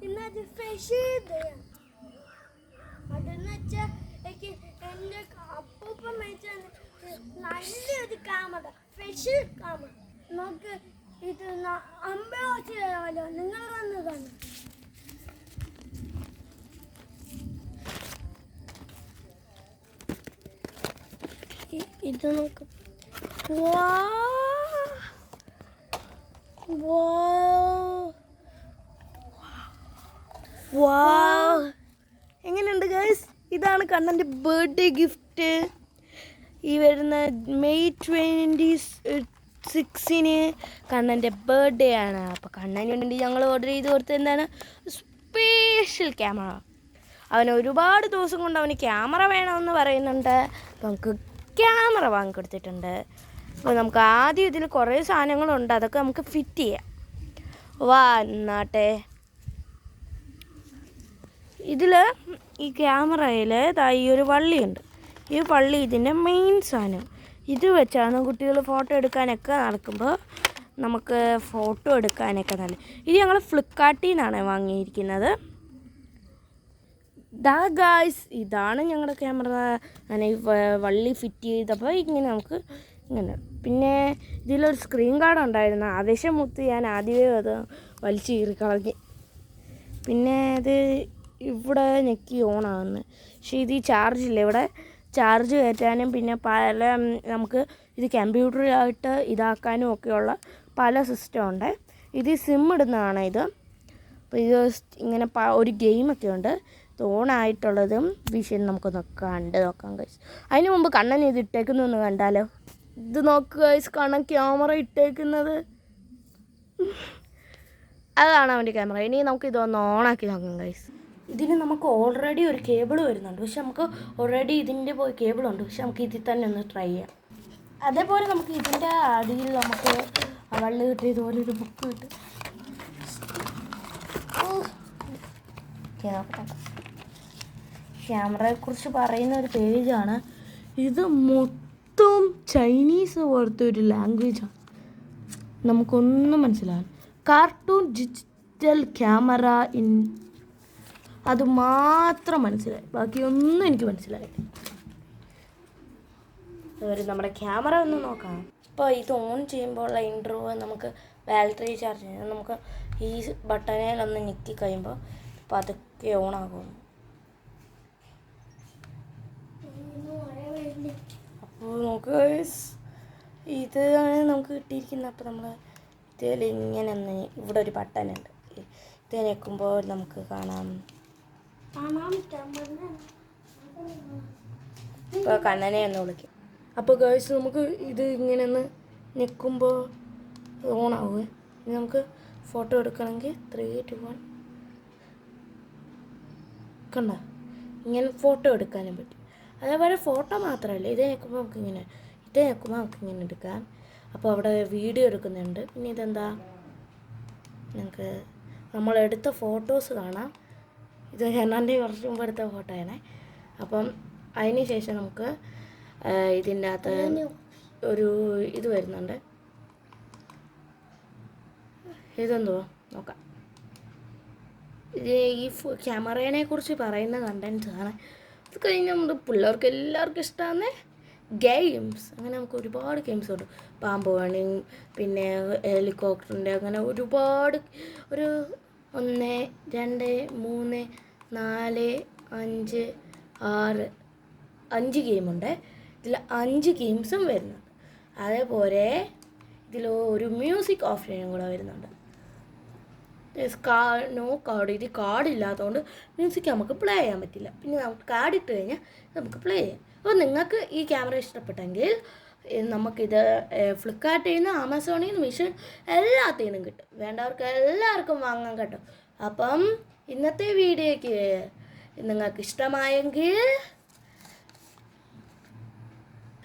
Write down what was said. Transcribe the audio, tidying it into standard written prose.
ഇന്നത് ഫിഷ് അതെന്ന് വെച്ചാൽ എനിക്ക് എൻ്റെ അപ്പൂപ്പൻ മേടിച്ച നല്ലൊരു ക്യാമറ ഫിഷ് ക്യാമറ നമുക്ക് ഇത് അമ്പത് ചെയ്യാമല്ലോ നിങ്ങൾ വന്നതാണ്. ഇത് നോക്ക്. എങ്ങനെയുണ്ട് ഗൈസ്? ഇതാണ് കണ്ണൻ്റെ ബർത്ത്ഡേ ഗിഫ്റ്റ്. ഈ വരുന്ന മെയ് 26 കണ്ണൻ്റെ ബർത്ത്ഡേ ആണ്. അപ്പോൾ കണ്ണന് വേണ്ടി ഞങ്ങൾ ഓർഡർ ചെയ്ത് കൊടുത്തത് എന്താണ്? Special camera. അവന് ഒരുപാട് ദിവസം കൊണ്ട് അവന് ക്യാമറ വേണമെന്ന് പറയുന്നുണ്ട്. അപ്പോൾ നമുക്ക് ക്യാമറ വാങ്ങിക്കൊടുത്തിട്ടുണ്ട്. അപ്പോൾ നമുക്ക് ആദ്യം ഇതിൽ കുറേ സാധനങ്ങളുണ്ട്, അതൊക്കെ നമുക്ക് ഫിറ്റ് ചെയ്യാം. എന്നാട്ടെ ഇതിൽ ഈ ക്യാമറയിൽ ഈ ഒരു വള്ളിയുണ്ട്. ഈ വള്ളി ഇതിൻ്റെ മെയിൻ സാധനം. ഇത് വെച്ചാണ് കുട്ടികൾ ഫോട്ടോ എടുക്കാനൊക്കെ നടക്കുമ്പോൾ നമുക്ക് ഫോട്ടോ എടുക്കാനൊക്കെ നല്ല. ഇത് ഞങ്ങൾ ഫ്ലിപ്കാർട്ടിൽ നിന്നാണ് വാങ്ങിയിരിക്കുന്നത്. ഗായ്സ്, ഇതാണ് ഞങ്ങളുടെ ക്യാമറ. ഞാൻ ഈ വള്ളി ഫിറ്റ് ചെയ്തപ്പോൾ ഇങ്ങനെ നമുക്ക് ഇങ്ങനെ. പിന്നെ ഇതിലൊരു സ്ക്രീൻ ഗാർഡ് ഉണ്ടായിരുന്നു. ആവേശം മുത്ത് ഞാൻ ആദ്യമേ അത് വലിച്ചു കീറിക്കളഞ്ഞ്. പിന്നെ ഇത് ഇവിടെ ഞെക്കി ഓണാകുന്നത്. പക്ഷേ ഇത് ഈ ചാർജില്ല. ഇവിടെ ചാർജ് കയറ്റാനും പിന്നെ പല നമുക്ക് ഇത് കമ്പ്യൂട്ടറായിട്ട് ഇതാക്കാനും ഒക്കെയുള്ള പല സിസ്റ്റം ഉണ്ട്. ഇത് സിം ഇടുന്നതാണ് ഇത്. അപ്പോൾ ഇത് ഇങ്ങനെ ഒരു ഗെയിമൊക്കെ ഉണ്ട്. ഇത് ഓണായിട്ടുള്ളതും വിഷയം നമുക്കൊന്ന് നോക്കാം ഗൈസ്. അതിന് മുമ്പ് കണ്ണൻ ഇത് ഇട്ടേക്കുന്നൊന്ന് കണ്ടാലോ? ഇത് നോക്കുക ഗൈസ്, കണ്ണൻ ക്യാമറ ഇട്ടേക്കുന്നത്. അതാണ് അവൻ്റെ ക്യാമറ. ഇനി നമുക്ക് ഇതൊന്ന് ഓണാക്കി നോക്കാം ഗൈസ്. ഇതിന് നമുക്ക് ഓൾറെഡി ഒരു കേബിൾ വരുന്നുണ്ട്. പക്ഷെ നമുക്ക് ഓൾറെഡി ഇതിൻ്റെ കേബിളുണ്ട്. പക്ഷെ നമുക്ക് ഇതിൽ തന്നെ ഒന്ന് ട്രൈ ചെയ്യാം. അതേപോലെ നമുക്ക് ഇതിൻ്റെ അടിയിൽ നമുക്ക് വള്ളി കിട്ടി ഇതുപോലെ ഒരു ബുക്ക് കിട്ടും. ക്യാമറയെക്കുറിച്ച് പറയുന്ന ഒരു പേജാണ് ഇത്. മൊത്തം ചൈനീസ് പോലത്തെ ഒരു ലാംഗ്വേജാണ്. നമുക്കൊന്നും മനസ്സിലാവും. കാർട്ടൂൺ ഡിജിറ്റൽ ക്യാമറ ഇൻ അത് മാത്രം മനസ്സിലായി, ബാക്കിയൊന്നും എനിക്ക് മനസ്സിലായില്ല. അതുപോലെ നമ്മുടെ ക്യാമറ ഒന്ന് നോക്കാം. ഇപ്പോൾ ഇത് ഓൺ ചെയ്യുമ്പോൾ ഉള്ള ഇൻട്രോവ് നമുക്ക് ബാറ്ററി ചാർജ് ചെയ്യാം. നമുക്ക് ഈ ബട്ടണിലൊന്ന് ഞെക്കി കഴിയുമ്പോൾ പതുക്കെ ഓണാകും. അപ്പോൾ നമുക്ക് ഇതാണ് നമുക്ക് കിട്ടിയിരിക്കുന്നത്. അപ്പോൾ നമ്മൾ ഇതിൽ ഇങ്ങനെ ഒന്ന് ഇവിടെ ഒരു ബട്ടനുണ്ട്. ഇത് ഞെക്കുമ്പോൾ നമുക്ക് കാണാം. ഇപ്പോൾ കണ്ണനെ ഒന്ന് വിളിക്കും. അപ്പോൾ ഗേൾസ് നമുക്ക് ഇത് ഇങ്ങനെ ഒന്ന് ഞെക്കുമ്പോൾ ഓണാവുക. ഇനി നമുക്ക് ഫോട്ടോ എടുക്കണമെങ്കിൽ 3, 2, 1 കണ്ട ഇങ്ങനെ ഫോട്ടോ എടുക്കാനും പറ്റും. അതേപോലെ ഫോട്ടോ മാത്രമല്ല, ഇത് ഞെക്കുമ്പോൾ നമുക്കിങ്ങനെ എടുക്കാം. അപ്പോൾ അവിടെ വീഡിയോ എടുക്കുന്നുണ്ട്. പിന്നെ ഇതെന്താ, നമുക്ക് നമ്മളെടുത്ത ഫോട്ടോസ് കാണാം. ഇത് ഹെർണാൻ്റെ കുറച്ച് മുമ്പ് എടുത്ത ഫോട്ടോയാണ്. അപ്പം അതിന് ശേഷം നമുക്ക് ഇതിൻ്റെ അകത്ത് ഒരു ഇത് വരുന്നുണ്ട്. ഇതെന്തോ നോക്കാം. ഇത് ഈ ക്യാമറേനെ കുറിച്ച് പറയുന്ന കണ്ടൻസാണ്. അത് കഴിഞ്ഞ് നമ്മുടെ പിള്ളേർക്ക് എല്ലാവർക്കും ഇഷ്ടമാണ് ഗെയിംസ്. അങ്ങനെ നമുക്ക് ഒരുപാട് ഗെയിംസ് ഉണ്ട്. പാമ്പ് വേണിങ്, പിന്നെ ഹെലികോപ്റ്ററിൻ്റെ, അങ്ങനെ ഒരുപാട്. ഒരു 1, 2, 3, 4, 5, 6, 5 ഗെയിമുണ്ട്. ഇതിൽ 5 ഗെയിംസും വരുന്നുണ്ട്. അതേപോലെ ഇതിൽ ഒരു മ്യൂസിക് ഓപ്ഷനും കൂടെ വരുന്നുണ്ട്. No card. ഇത് കാർഡില്ലാത്തതുകൊണ്ട് മ്യൂസിക് നമുക്ക് പ്ലേ ചെയ്യാൻ പറ്റില്ല. പിന്നെ നമുക്ക് കാർഡ് ഇട്ട് കഴിഞ്ഞാൽ നമുക്ക് പ്ലേ ചെയ്യാം. അപ്പോൾ നിങ്ങൾക്ക് ഈ ക്യാമറ ഇഷ്ടപ്പെട്ടെങ്കിൽ നമുക്കിത് ഫ്ലിപ്കാർട്ടിൽ നിന്ന്, ആമസോണിൽ നിന്ന്, മീഷോ എല്ലാത്തിൽ നിന്നും കിട്ടും. വേണ്ടവർക്ക് എല്ലാവർക്കും വാങ്ങാൻ കേട്ടോ. അപ്പം ഇന്നത്തെ വീഡിയോയ്ക്ക് നിങ്ങൾക്ക് ഇഷ്ടമായെങ്കിൽ